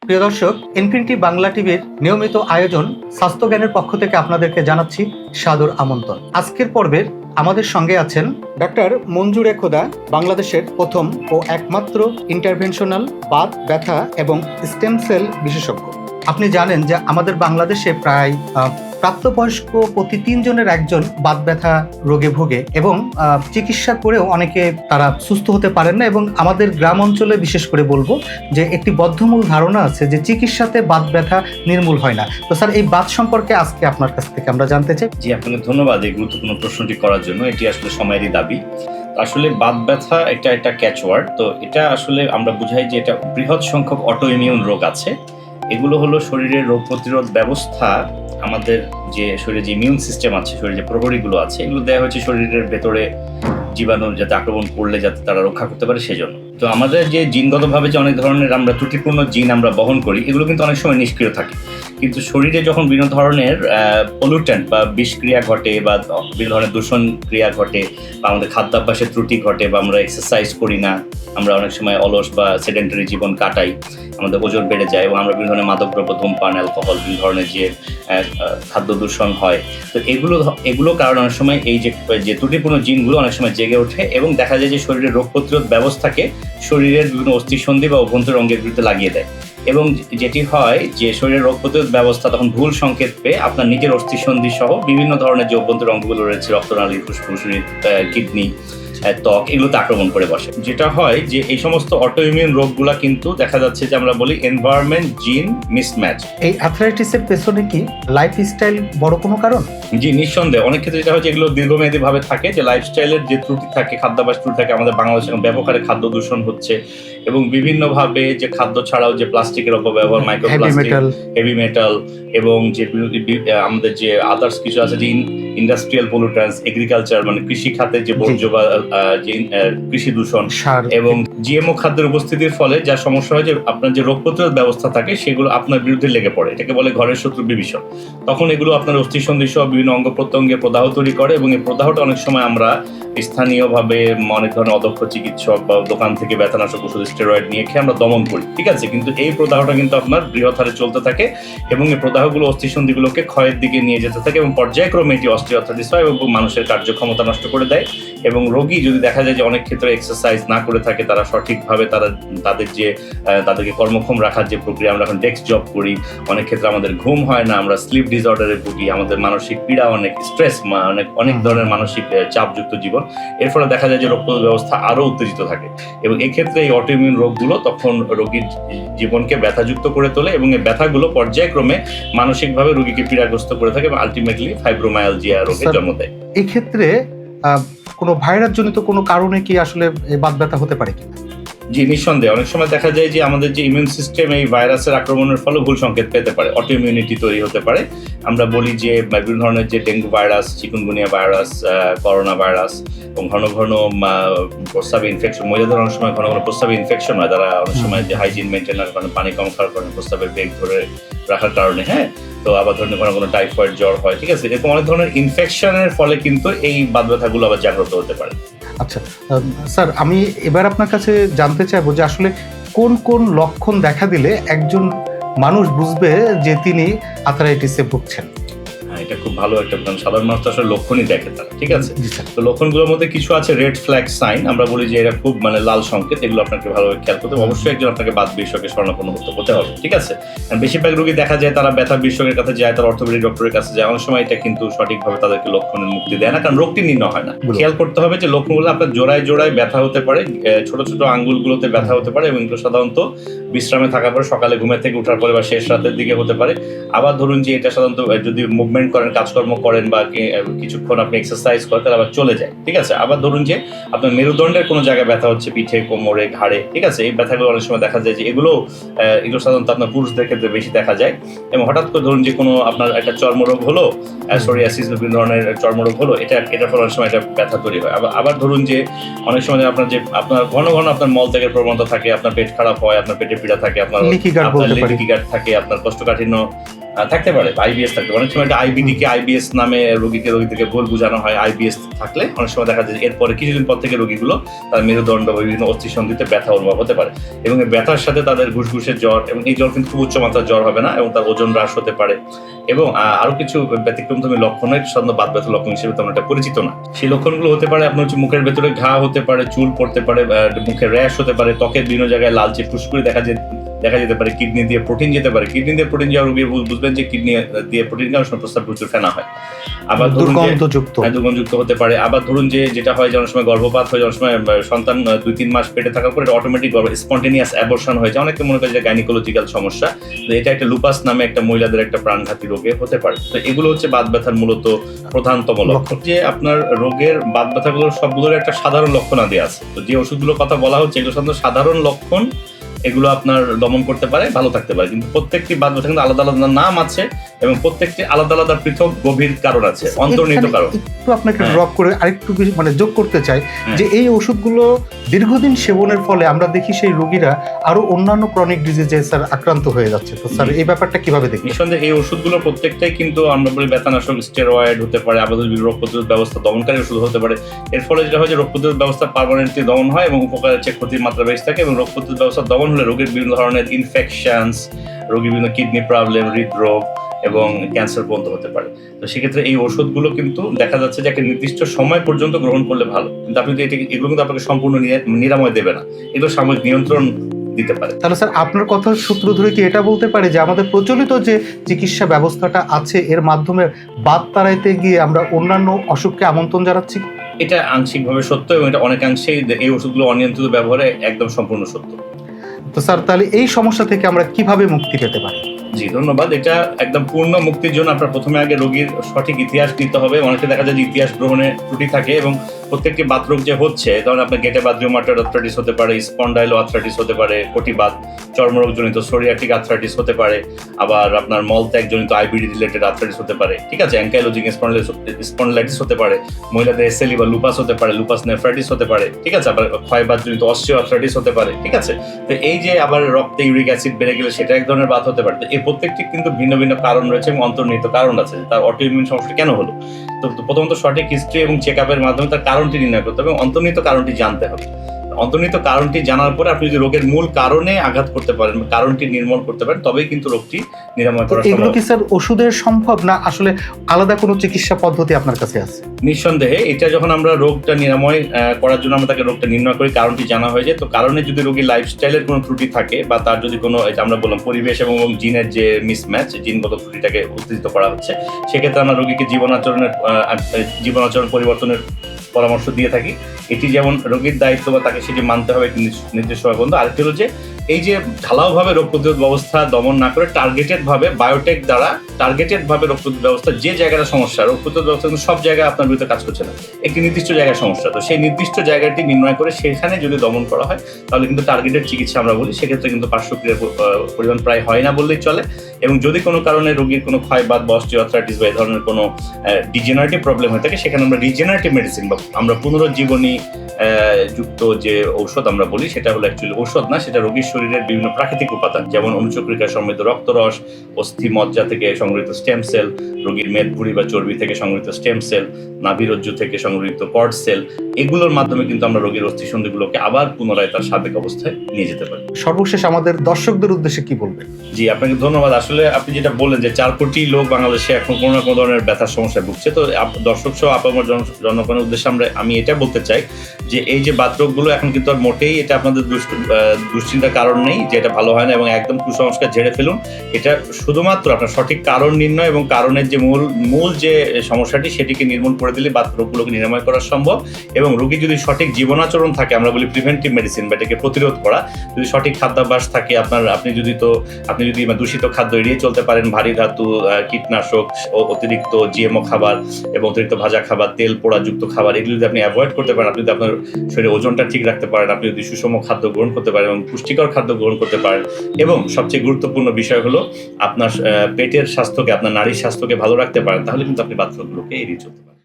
প্রিয় দর্শক, ইনফিনিটি বাংলা টিভির নিয়মিত আয়োজন স্বাস্থ্য জ্ঞানের পক্ষ থেকে আপনাদেরকে জানাচ্ছি সাদর আমন্ত্রণ। আজকের পর্বের আমাদের সঙ্গে আছেন ডক্টর মঞ্জুরে খোদা, বাংলাদেশের প্রথম ও একমাত্র ইন্টারভেনশনাল বাত ব্যথা এবং স্টেম সেল বিশেষজ্ঞ। আপনি জানেন যে আমাদের বাংলাদেশে প্রায় প্রাপ্তবয়স্ক প্রতি 3 জনের একজন বাত ব্যথা রোগে ভোগে এবং চিকিৎসা করেও অনেকে তারা সুস্থ হতে পারেন না। এবং আমাদের গ্রাম অঞ্চলে বিশেষ করে বলবো যে একটি বদ্ধমূল ধারণা আছে যে চিকিৎসাতে বাত ব্যথা নির্মূল হয় না। তো স্যার, এই বাত সম্পর্কে আজকে আপনার কাছ থেকে আমরা জানতে চাই। জি, আপনাকে ধন্যবাদ এই গুরুত্বপূর্ণ প্রশ্নটি করার জন্য। এটি আসলে সময়েরই দাবি। আসলে বাত ব্যথা একটা ক্যাচওয়ার্ড। তো এটা আসলে আমরা বুঝাই যে এটা বৃহৎ সংখ্যক অটো ইমিউন রোগ আছে। এগুলো হলো শরীরের রোগ প্রতিরোধ ব্যবস্থা, আমাদের যে শরীরে যে ইমিউন সিস্টেম আছে, শরীরে যে প্রহরীগুলো আছে, এগুলো দেওয়া হয়েছে শরীরের ভেতরে জীবাণু যাতে আক্রমণ করলে যাতে তারা রক্ষা করতে পারে সেজন্য। তো আমাদের যে জিনগতভাবে যে অনেক ধরনের আমরা ত্রুটিপূর্ণ জিন আমরা বহন করি, এগুলো কিন্তু অনেক সময় নিষ্ক্রিয় থাকে। কিন্তু শরীরে যখন বিভিন্ন ধরনের পলিউটেন্ট বা বিষক্রিয়া ঘটে বা বিভিন্ন ধরনের দূষণ ক্রিয়া ঘটে বা আমাদের খাদ্যাভ্যাসের ত্রুটি ঘটে বা আমরা এক্সারসাইজ করি না, আমরা অনেক সময় অলস বা সেডেন্টারি জীবন কাটাই, আমাদের ওজন বেড়ে যায় এবং আমরা বিভিন্ন ধরনের মাদকদ্রব্য, ধূমপান, অ্যালকোহল, বিভিন্ন ধরনের যে খাদ্য দূষণ হয়, তো এগুলো কারণে অনেক সময় এই যে ত্রুটিপূর্ণ জিনগুলো অনেক সময় জেগে ওঠে এবং দেখা যায় যে শরীরের রোগ প্রতিরোধ ব্যবস্থাকে শরীরের বিভিন্ন অস্থিসন্ধি বা অভ্যন্তরীণ অঙ্গের বিরুদ্ধে লাগিয়ে দেয়। এবং যেটি হয় যে শরীরের রোগ প্রতিরোধ ব্যবস্থা তখন ভুল সংকেত পেয়ে আপনার নিজের অস্থিসন্ধি সহ বিভিন্ন ধরনের যে অভ্যন্তরীণ অঙ্গগুলো রয়েছে, রক্তনালী, ফুসফুস, কিডনি, ত্বক, এগুলোতে আক্রমণ করে বসে। যেটা হয় যে এই সমস্ত অটো ইমিউন রোগগুলা কিন্তু দেখা যাচ্ছে যে আমরা বলি এনভায়রনমেন্ট জিন মিসম্যাচ। এই অ্যাথরাইটিসের পেছনে কি লাইফস্টাইল বড় কোনো কারণ? জি, নিঃসন্দেহে। অনেক ক্ষেত্রে যেটা হচ্ছে এগুলো দীর্ঘমেয়াদী ভাবে থাকে, যে লাইফস্টাইলের যে ত্রুটি থাকে, খাদ্যাভ্যাস ত্রুটি থাকে। আমাদের বাংলাদেশে ব্যাপক হারে খাদ্য দূষণ হচ্ছে এবং বিভিন্নভাবে যে খাদ্য ছাড়াও যে প্লাস্টিকের অপব্যবহার, মাইক্রোপ্লাস্টিক, হেভি মেটাল এবং যে আমাদের যে আদার্স কিছু আছে, যে ইন্ডাস্ট্রিয়াল পলিউট্যান্টস, এগ্রিকালচার মানে কৃষি খাতে যে বর্জ্য বা যে কৃষি দূষণ এবং জিএমও খাদ্যের উপস্থিতির ফলে যা সমস্যা হয় যে আপনার যে রোগ প্রতিরোধ ব্যবস্থা থাকে সেগুলো আপনার বিরুদ্ধে লেগে পড়ে। এটাকে বলে ঘরের শত্রু বিভীষণ। তখন এগুলো আপনার অস্থিসন্ধি সহ বিভিন্ন অঙ্গ প্রত্যঙ্গে প্রদাহ তৈরি করে এবং এই প্রদাহটা অনেক সময় আমরা স্থানীয়ভাবে অনেক ধরনের অদক্ষ চিকিৎসক বা দোকান থেকে ব্যথানাশক ওষুধ, স্টেরয়েড নিয়ে খেয়ে আমরা দমন করি, ঠিক আছে। কিন্তু এই প্রদাহটা কিন্তু আপনার বৃহৎ হারে চলতে থাকে এবং এই প্রদাহগুলো অস্থিসন্ধিগুলোকে ক্ষয়ের দিকে নিয়ে যেতে থাকে এবং পর্যায়ক্রমে এটি অস্টিওআর্থ্রাইটিস হয় এবং মানুষের কার্যক্ষমতা নষ্ট করে দেয়। এবং রোগী যদি দেখা যায় যে অনেক ক্ষেত্রে এক্সারসাইজ না করে থাকে, তারা সঠিকভাবে তাদেরকে কর্মক্ষম রাখার যে প্রক্রিয়া, আমরা এখন ডেস্ক জব করি, অনেক ক্ষেত্রে আমাদের ঘুম হয় না, আমরা স্লিপ ডিসঅর্ডারে ভুগি, আমাদের মানসিক পীড়া, অনেক স্ট্রেস, অনেক ধরনের মানসিক চাপযুক্ত জীবন, এর ফলে দেখা যায় যে রোগ প্রতিরোধ ব্যবস্থা আরো উত্তেজিত থাকে এবং এক্ষেত্রে এই অটোইমিউন রোগগুলো তখন রোগীর জীবনকে ব্যথাযুক্ত করে তোলে এবং এই ব্যথাগুলো পর্যায়ক্রমে মানসিকভাবে রোগীকে পীড়াগ্রস্ত করে থাকে এবং আলটিমেটলি ফাইব্রোমায়ালজিয়া রোগের জন্ম দেয়। এই ক্ষেত্রে কোনো ভাইরাস জনিত কোনো কারণে কি আসলে বাত ব্যথা হতে পারে কিনা? জি, নিঃসন্দেহে। অনেক সময় দেখা যায় যে আমাদের যে ইমিউন সিস্টেম এই ভাইরাসের আক্রমণের ফলে ভুল সংকেত পেতে পারে, অটো ইমিউনিটি তৈরি হতে পারে। আমরা বলি যে বিভিন্ন ধরনের যে dengue virus, chikungunya virus, corona virus এবং ঘন ঘন প্রস্রাবে ইনফেকশন, মহিলাদের অনেক সময় ঘন ঘন প্রস্রাবে ইনফেকশন হয়, তারা অনেক সময় যে হাইজিন মেনটেনের কারণে, পানি কম খাওয়ার কারণে, প্রস্রাবের বেগ ধরে রাখার কারণে, তো আবার ধরনের ঘন ঘন টাইফয়েড, জ্বর হয়, ঠিক আছে। এরকম অনেক ধরনের ইনফেকশনের ফলে কিন্তু এই বাত ব্যথাগুলো আবার জাগ্রত হতে পারে। আচ্ছা স্যার, আমি এবার আপনার কাছে জানতে চাইবো যে আসলে কোন কোন লক্ষণ দেখা দিলে একজন মানুষ বুঝবে যে তিনি আর্থ্রাইটিসে ভুগছেন? এটা খুব ভালো একটা, সাধারণ মানুষ তো আসলে লক্ষণই দেখে তারা, ঠিক আছে। তো লক্ষণগুলোর মধ্যে কিছু আছে রেড ফ্ল্যাগ সাইন, আমরা বলি যে এটা খুব লাল সংকেত, এগুলো আপনাকে ভালোভাবে খেয়াল করতে হবে। অবশ্যই একজন আপনাকে বাত বিশেষজ্ঞের শরণাপন্ন হতে হবে, ঠিক আছে। বেশিরভাগ রোগী দেখা যায় তারা ব্যথা বিশেষজ্ঞের কাছে যায়, তারা অর্থোপেডিক ডক্টরের কাছে যায়, অনেক সময় এটা কিন্তু সঠিকভাবে তাদেরকে লক্ষণের মুক্তি দেয় না, কারণ রোগটি নির্ণয় হয় না। খেয়াল করতে হবে যে লক্ষণগুলো আপনার জোড়ায় জোড়ায় ব্যথা হতে পারে, ছোট ছোট আঙ্গুলগুলোতে ব্যথা হতে পারে এবং এগুলো সাধারণত বিশ্রামে থাকার পরে, সকালে ঘুমের থেকে ওঠার পরে বা শেষ রাতের দিকে হতে পারে। আবার ধরুন যে এটা সাধারণত যদি মুভমেন্ট করেন, কাজকর্ম করেন বা কিছুক্ষণ আপনি এক্সারসাইজ করেন, তাহলে আবার চলে যায়, ঠিক আছে। আবার ধরুন যে আপনার মেরুদণ্ডের কোনো জায়গায় ব্যথা হচ্ছে, পিঠে, কোমরে, ঘাড়ে, ঠিক আছে। এই ব্যথাগুলো অনেক সময় দেখা যায় যে এগুলো সাধারণত আপনার পুরুষদের ক্ষেত্রে বেশি দেখা যায় এবং হঠাৎ করে ধরুন যে কোনো আপনার একটা চর্মরোগ হলো, সোরিয়াসিস, বিভিন্ন ধরনের চর্মরোগ হলো, এটার ফলে অনেক সময় এটা ব্যথা তৈরি হয়। আবার ধরুন যে অনেক সময় আপনার ঘন ঘন আপনার মল ত্যাগের প্রবণতা থাকে, আপনার পেট খারাপ হয়, আপনার পেটে পীড়া থাকে, আপনার লিকি গার্ড থাকে, আপনার কোষ্ঠকাঠিন্য থাকতে পারে, আইবিএস থাকতে পারে। অনেক সময় একটা আইবিডি কে আইবিএস নামে রোগী থেকে ভুল বোঝানো হয়। আইবিএস থাকলে অনেক সময় দেখা যায় যে এরপরে কিছুদিন পর থেকে রোগীগুলো তার মেরুদণ্ড বা বিভিন্ন অস্থিসন্ধিতে ব্যথা অনুভব হতে পারে, এবং এই ব্যথার সাথে তাদের ঘুষঘুষের জ্বর, এবং এই জ্বর কিন্তু খুব উচ্চমাত্রার জ্বর হবে না, এবং তার ওজন হ্রাস হতে পারে, এবং আরো কিছু ব্যতিক্রমধর্মী লক্ষণের সাধারণত বাত ব্যথার লক্ষণ হিসেবে তেমন একটা পরিচিত না। সেই লক্ষণগুলো হতে পারে আপনার হচ্ছে মুখের ভেতরে ঘা হতে পারে, চুল পড়তে পারে, মুখে র্যাশ হতে পারে, ত্বকের বিভিন্ন জায়গায় লালচে ফুসকুড়ি দেখা যেতে পারে, কিডনি দিয়ে প্রোটিন যেতে পারে। কিডনি দিয়ে প্রোটিন যাওয়া রোগী বুঝবেন যে কিডনি দিয়ে প্রোটিন খাওয়ার সময় প্রস্রাব প্রচুর ফেনা হয়। আবার দুর্গন্ধযুক্ত হতে পারে। আবার ধরুন যে যেটা হয় যে অনেক সময় গর্ভপাত হয়, অনেক সময় সন্তান 2-3 মাস পেটে থাকার পরে অটোমেটিক স্পন্টেনিয়াস অ্যাবর্শন হয়ে যায়। অনেকে মনে করে যে গাইনিকোলজিক্যাল সমস্যা, এটা একটা লুপাস নামে একটা মহিলাদের একটা প্রাণঘাতী রোগে হতে পারে। তো এগুলো হচ্ছে বাত ব্যথার মূলত প্রধানতম লক্ষণ। যে আপনার রোগের বাত ব্যথাগুলোর সবগুলোর একটা সাধারণ লক্ষণাদি আছে। তো যে ওষুধগুলোর কথা বলা হচ্ছে এগুলো সাধারণত সাধারণ লক্ষণ, এগুলো আপনার দমন করতে পারে, ভালো থাকতে পারে। কিন্তু প্রত্যেকটি বাত ব্যথা কিন্তু আলাদা আলাদা নাম আছে, এবং প্রত্যেকটি আলাদা আলাদা পৃথক গভীর কারণ আছে, অন্তর্নিহিত কারণ। একটু আপনাকে ড্রপ করে আরেকটু যোগ করতে চাই যে এই ওষুধগুলো দীর্ঘদিন সেবনের ফলে আমরা দেখি সেই রোগীরা আরো অন্যান্য ক্রনিক ডিজিজে স্যার আক্রান্ত হয়ে যাচ্ছে। তো স্যার এই ব্যাপারটা কিভাবে দেখি? নিঃসন্দেহে এই ওষুধগুলো প্রত্যেকটাই কিন্তু আমরা বলি ব্যথানাশক, স্টেরয়েড হতে পারে, আবার রোগ প্রতিরোধ ব্যবস্থা দমনকারী ওষুধ হতে পারে। এর ফলে যেটা হয় যে রোগ প্রতিরোধ ব্যবস্থা পার্মানেন্টলি দমন হয়, এবং উপকারের চেয়ে ক্ষতির মাত্রা বেশি থাকে, এবং রোগ প্রতিরোধ ব্যবস্থা দমন হলে রোগীর বিভিন্ন ধরনের ইনফেকশনস, রোগীর বিভিন্ন কিডনি প্রবলেম, হৃদরোগ এবং ক্যান্সার পর্যন্ত হতে পারে। তো সেক্ষেত্রে এই ওষুধগুলো কিন্তু দেখা যাচ্ছে যে একটা নির্দিষ্ট সময় পর্যন্ত গ্রহণ করলে ভালো, কিন্তু আপনি এগুলো কিন্তু আপনাকে সম্পূর্ণ নিরাময় দেবে না, এগুলো সাময়িক নিয়ন্ত্রণ দিতে পারে। তাহলে স্যার আপনার কথার সূত্র ধরে কি এটা বলতে পারে যে আমাদের প্রচলিত যে চিকিৎসা ব্যবস্থাটা আছে এর মাধ্যমে বাত তাড়াইতে গিয়ে আমরা অন্যান্য অসুখকে আমন্ত্রণ জানাচ্ছি? এটা আংশিকভাবে সত্য, এবং এটা অনেকাংশেই এই ওষুধগুলো অনিয়ন্ত্রিত ব্যবহারে একদম সম্পূর্ণ সত্য। তো স্যার তাহলে এই সমস্যা থেকে আমরা কিভাবে মুক্তি পেতে পারি? জি ধন্যবাদ। এটা একদম পূর্ণ মুক্তির জন্য আপনার প্রথমে আগে রোগীর সঠিক ইতিহাস নিতে হবে। অনেকে দেখা যায় যে ইতিহাস গ্রহণে ত্রুটি থাকে, এবং প্রত্যেকটি বাতরোগ যে হচ্ছে, ধরুন আপনার গেটে বাত রিউমাটয়েড আর্থ্রাইটিস হতে পারে, স্পন্ডাইলো আর্থ্রাইটিস হতে পারে, কটিবাত, চর্মরোগজনিত সোরিয়াটিক আর্থ্রাইটিস হতে পারে, আবার আপনার মলত্যাগজনিত আইবিডি রিলেটেড আর্থ্রাইটিস হতে পারে, ঠিক আছে, অ্যাঙ্কাইলোজিং স্পন্ডাইলাইটিস হতে পারে, মহিলাদের এসএলই বা লুপাস হতে পারে, লুপাস নেফ্রাইটিস হতে পারে, ঠিক আছে, আবার ক্ষয়বাতজনিত অস্টিও আর্থ্রাইটিস হতে পারে, ঠিক আছে। তো এই যে আবার রক্তে ইউরিক অ্যাসিড বেড়ে গেলে সেটা এক ধরনের বাত হতে পারে। তো এই প্রত্যেকটি কিন্তু ভিন্ন ভিন্ন কারণ রয়েছে এবং অন্তর্নিহিত কারণ আছে তার অটোইমিউন সমস্যা কেন হলো। তো প্রথমত সঠিক হিস্ট্রি এবং চেক আপের মাধ্যমে তার কারণটি নির্ণয় করতে হবে এবং অন্তর্নিহিত কারণটি জানতে হবে। অন্তর্নিহিত কারণটি জানার পরে আপনি যদি রোগের মূল কারণে আঘাত করতে পারেন, কারণটি নির্মূল করতে পারেন, তবেই কিন্তু রোগটি নিরাময় করা সম্ভব। এগুলো কি স্যার ওষুধের সম্ভব, না আসলে আলাদা কোনো চিকিৎসা পদ্ধতি আপনার কাছে আছে? নিঃসন্দেহে এটা যখন আমরা রোগটা নিরাময় করার জন্য আমরা তাকে রোগটা নির্ণয় করি, কারণটি জানা হয়ে যায়। তো কারণে যদি রোগীর লাইফস্টাইলের কোনো ত্রুটি থাকে, বা তার যদি কোনো আমরা বললাম পরিবেশ এবং জিনের যে মিসম্যাচ, জিনগত ত্রুটিটাকে উত্তেজিত করা হচ্ছে, সেক্ষেত্রে আমরা রোগীকে জীবনাচরণ পরিবর্তনের পরামর্শ দিয়ে থাকি। এটি যেমন রোগীর দায়িত্ব বা তাকে সেটি মানতে হবে একটি নির্দিষ্ট সময় পর্যন্ত। আরেকটি হলো যে এই যে ঢালাওভাবে রোগ প্রতিরোধ ব্যবস্থা দমন না করে টার্গেটেড ভাবে বায়োটেক দ্বারা টার্গেটেড ভাবে রোগ প্রতিরোধ ব্যবস্থা, যে জায়গাটা সমস্যা, রোগ প্রতিরোধ ব্যবস্থা কিন্তু সব জায়গায় আপনার বিরুদ্ধে কাজ করছে না, একটি নির্দিষ্ট জায়গায় সমস্যা। তো সেই নির্দিষ্ট জায়গাটি নির্ণয় করে সেখানে যদি দমন করা হয় তাহলে কিন্তু টার্গেটেড চিকিৎসা আমরা বলি। সেক্ষেত্রে কিন্তু পার্শ্বক্রিয়ার পরিমাণ প্রায় হয় না বললেই চলে। এবং যদি কোনো কারণে রোগীর কোনো ক্ষয়বাত বা অস্টিওআর্থ্রাইটিস বা এই ধরনের কোনো ডিজেনারেটিভ প্রবলেম হয়ে থাকে, সেখানে আমরা রিজেনারেটিভ মেডিসিন বা আমরা পুনরুজ্জীবনী যুক্ত যে ঔষধ আমরা বলি, সেটা হলো অ্যাকচুয়ালি ঔষধ না, সেটা রোগীর শরীরের বিভিন্ন প্রাকৃতিক উপাদান, যেমন অনুচক্রিকা সমৃদ্ধ রক্তরস, অস্থি মজ্জা থেকে সংগৃহীত স্টেম সেল, রোগীর মেদভুঁড়ি বা চর্বি থেকে সংগৃহীত স্টেম সেল, নাভিরজ্জু থেকে সংগৃহীত কর্ড সেল, এগুলোর মাধ্যমে কিন্তু আমরা রোগীর অস্থিসন্ধিগুলোকে আবার পুনরায় তার সাবেক অবস্থায় নিয়ে যেতে পারি। সর্বশেষ আমাদের দর্শকদের উদ্দেশ্যে কি বলবেন? জি, আপনাকে ধন্যবাদ। আসলে আপনি যেটা বললেন যে 4 কোটি লোক বাংলাদেশে এখন কোনো না কোনো ধরনের ব্যথার সমস্যায় ভুগছে, তো দর্শক সহ আপনার জনগণের উদ্দেশ্যে আমি এটা বলতে চাই যে এই যে বাতরোগগুলো এখন কিন্তু আর মোটেই এটা আপনাদের দুশ্চিন্তার কারণ নেই যে এটা ভালো হয় না, এবং একদম কুসংস্কার ঝেড়ে ফেলুন। এটা শুধুমাত্র আপনার সঠিক কারণ নির্ণয় এবং কারণের যে মূল যে সমস্যাটি সেটিকে নির্মূল করে দিলে বাতরোগগুলোকে নিরাময় করা সম্ভব। এবং রোগী যদি সঠিক জীবনাচরণ থাকে, আমরা বলি প্রিভেন্টিভ মেডিসিন বা এটাকে প্রতিরোধ করা, যদি সঠিক খাদ্যাভ্যাস থাকে আপনি যদি দূষিত খাদ্য এড়িয়ে চলতে পারেন, ভারী ধাতু, কীটনাশক, অতিরিক্ত জিএমও খাবার এবং অতিরিক্ত ভাজা খাবার, তেল পোড়াযুক্ত খাবার, এগুলো যদি আপনি অ্যাভয়েড করতে পারেন, আপনি যদি আপনার শরীরে ওজনটা ঠিক রাখতে পারেন, আপনি যদি সুষম খাদ্য গ্রহণ করতে পারেন এবং পুষ্টিকর খাদ্য গ্রহণ করতে পারেন, এবং সবচেয়ে গুরুত্বপূর্ণ বিষয় হলো আপনার পেটের স্বাস্থ্যকে, আপনার নারীর স্বাস্থ্যকে ভালো রাখতে পারেন, তাহলে কিন্তু আপনি বাতরোগগুলোকে এড়িয়ে চলতে পারেন।